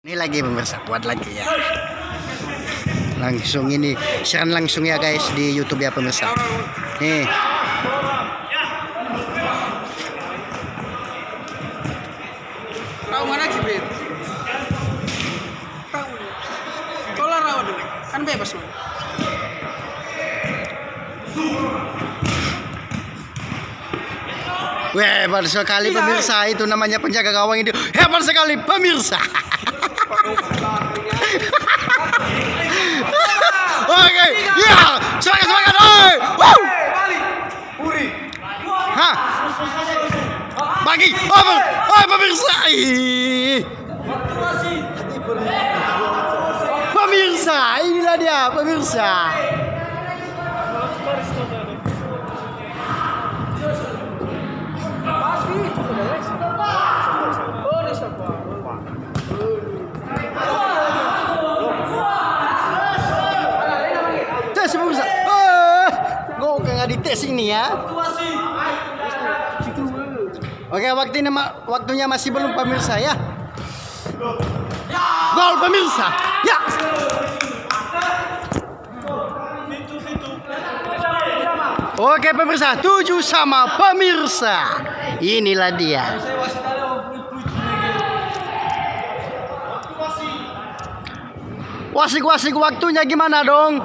Ini lagi pemirsa, buat lagi ya. Langsung ini share langsung ya guys di YouTube ya pemirsa. Nih. Tahu mana Jibril? Tahu. Tolong rawat dulu. Kan bebas loh. Wah, hebat sekali pemirsa, itu namanya penjaga gawang itu. Hebat sekali pemirsa. Oke, ya, semangat, oi, hah, bagi, pemirsa, pemirsa, inilah dia pemirsa. Tes pemirsa, gue nggak dites ini ya. Oke, waktunya masih belum pemirsa ya. Gol pemirsa, ya. Oke pemirsa, 7-sama pemirsa. Inilah dia. Wasik waktunya gimana dong?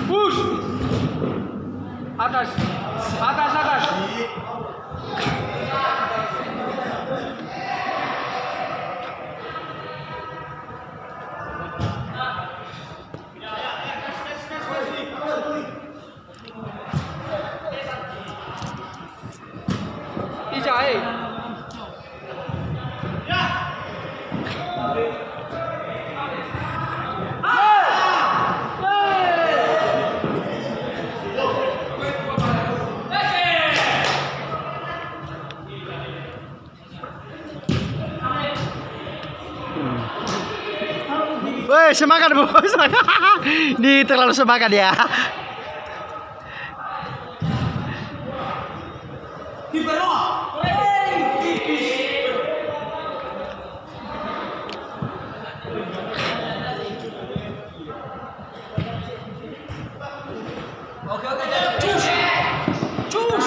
Push. Atas. Ijai. Woi, semangat bos. Ini terlalu semangat ya. Cus.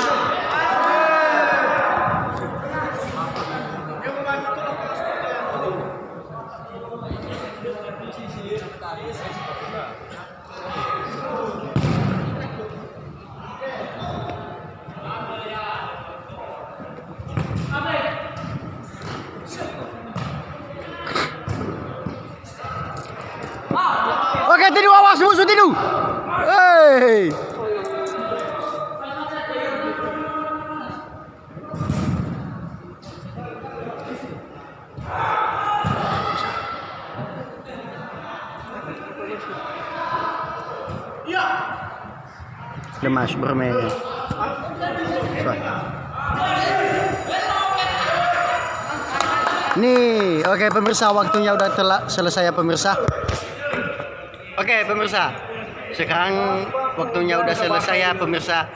Oke, tidu awas musuh tidu. Hei. Lemas bermain. Nih, oke pemirsa, waktunya udah selesai ya pemirsa. Oke pemirsa, sekarang waktunya udah selesai ya pemirsa.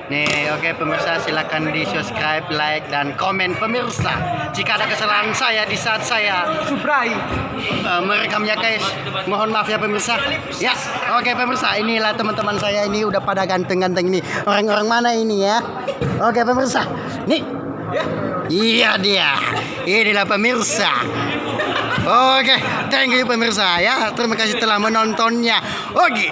Nih, oke pemirsa, silakan di subscribe, like, dan komen pemirsa. Jika ada kesalahan saya di saat saya merekamnya guys, mohon maaf ya pemirsa. Ya, oke pemirsa, inilah teman-teman saya ini udah pada ganteng-ganteng ini. Orang-orang mana ini ya? Oke pemirsa, nih. Iya dia, inilah pemirsa. Oke, thank you pemirsa ya. Terima kasih telah menontonnya. Oke.